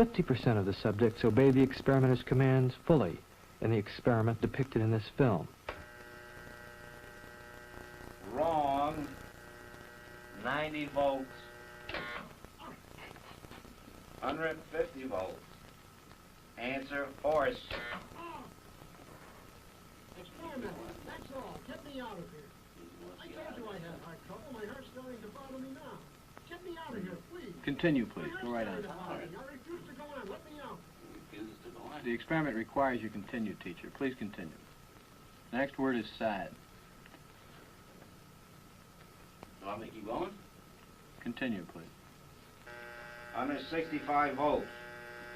50% of the subjects obey the experimenter's commands fully in the experiment depicted in this film. Wrong. 90 volts. 150 volts. Answer, horse. Experiment, that's all. Get me out of here. I told you I had heart trouble. My heart's starting to bother me now. Get me out of here, please. Continue, please. Go right on. I refuse to go on. Let me out. The experiment requires you continue, teacher. Please continue. The next word is sad. Do I make you going? Continue, please. 165 volts.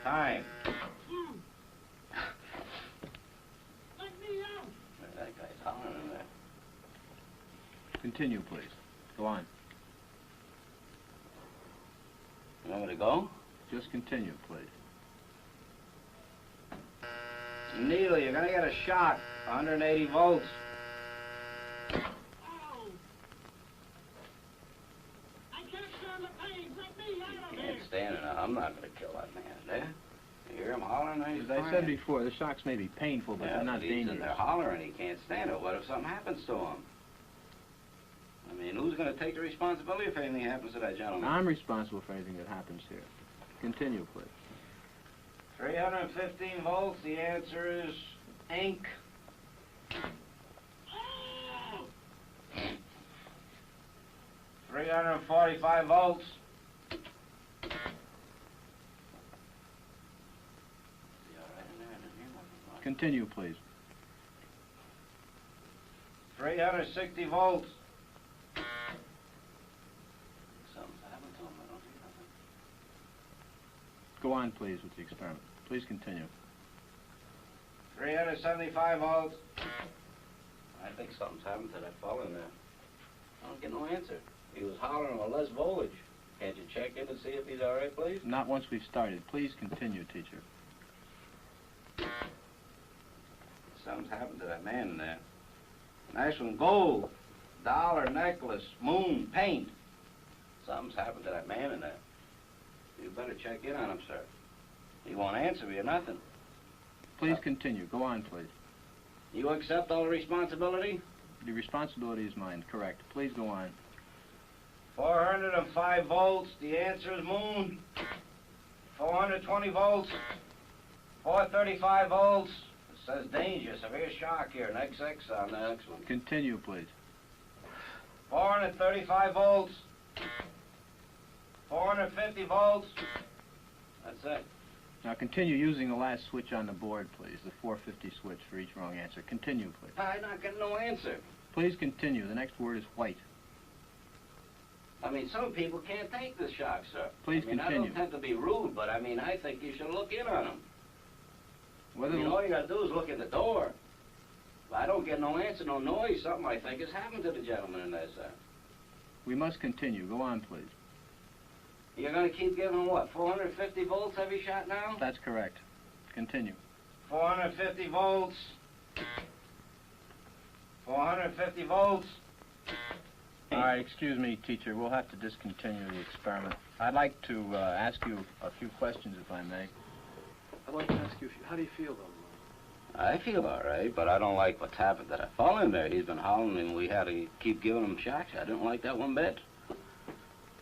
Time. Let me out. That guy's hollering in there. Continue, please. Go on. You want me to go? Just continue, please. Needle, you're gonna get a shock. 180 volts. Ow. I can't stand the pain. Let me out of here. Can't stand it. I'm not gonna kill that man there. You hear him hollering? As I said before, the shocks may be painful, but they're not dangerous. They're hollering. He can't stand it. What if something happens to him? I mean, who's going to take the responsibility if anything happens to that gentleman? I'm responsible for anything that happens here. Continue, please. 315 volts. The answer is ink. 345 volts. Continue, please. 360 volts. Go on, please, with the experiment. Please continue. 375 volts. I think something's happened to that fellow in there. I don't get no answer. He was hollering with less voltage. Can't you check in and see if he's all right, please? Not once we've started. Please continue, teacher. Something's happened to that man in there. Nice one, gold, dollar necklace, moon, paint. Something's happened to that man in there. You better check in on him, sir. He won't answer me or nothing. Please continue. Go on, please. You accept all the responsibility? The responsibility is mine, correct. Please go on. 405 volts. The answer is moon. 420 volts. 435 volts. It says danger, severe shock here. Next X on the next one. Continue, please. 435 volts. 450 volts. That's it. Now continue using the last switch on the board, please. The 450 switch for each wrong answer. Continue, please. I'm not getting no answer. Please continue. The next word is white. I mean, some people can't take the shock, sir. Please continue. I don't tend to be rude, but I mean, I think you should look in on them. All you gotta do is look at the door. If I don't get no answer, no noise, something I think has happened to the gentleman in there, sir. We must continue. Go on, please. You're gonna keep giving him what, 450 volts every shot now? That's correct. Continue. 450 volts. 450 volts. All right, excuse me, teacher. We'll have to discontinue the experiment. I'd like to ask you a few questions, if I may. I'd like to ask you, how do you feel, though? I feel all right, but I don't like what's happened to that fellow in there. He's been hollering and we had to keep giving him shocks. I didn't like that one bit.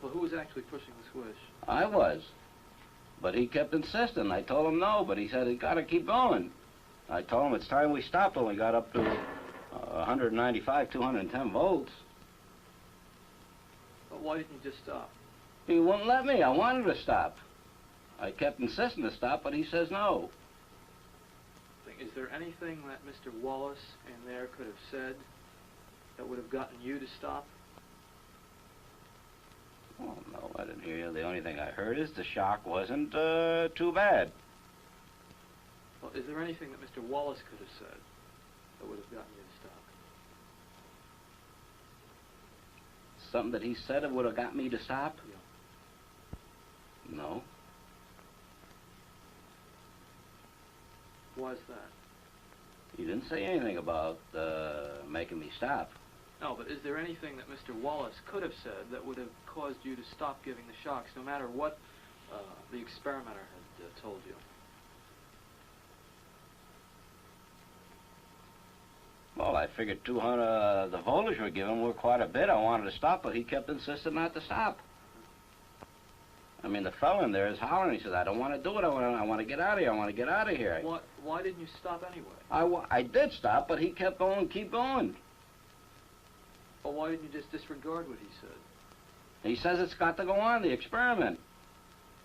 Well, who was actually pushing the switch? I was. But he kept insisting. I told him no, but he said he got to keep going. I told him it's time we stopped when we got up to 195, 210 volts. But why didn't you just stop? He wouldn't let me. I wanted to stop. I kept insisting to stop, but he says no. Is there anything that Mr. Wallace in there could have said that would have gotten you to stop? Oh, no, I didn't hear you. The only thing I heard is the shock wasn't too bad. Well, is there anything that Mr. Wallace could have said that would have gotten you to stop? Something that he said would have got me to stop? Yeah. No. Why's that? He didn't say anything about making me stop. No, but is there anything that Mr. Wallace could have said that would have caused you to stop giving the shocks, no matter what the experimenter told you. Well, I figured 200, the voltage we're giving were quite a bit. I wanted to stop, but he kept insisting not to stop. I mean, the fellow in there is hollering. He says, I don't want to do it. I want to get out of here. I want to get out of here. Why didn't you stop anyway? I did stop, but he kept going, keep going. Well, why didn't you just disregard what he said? He says it's got to go on, the experiment.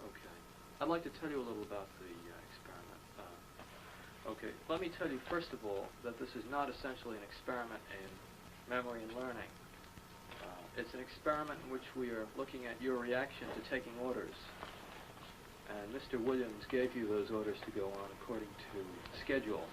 Okay. I'd like to tell you a little about the experiment. Okay, let me tell you, first of all, that this is not essentially an experiment in memory and learning. It's an experiment in which we are looking at your reaction to taking orders. And Mr. Williams gave you those orders to go on according to schedule.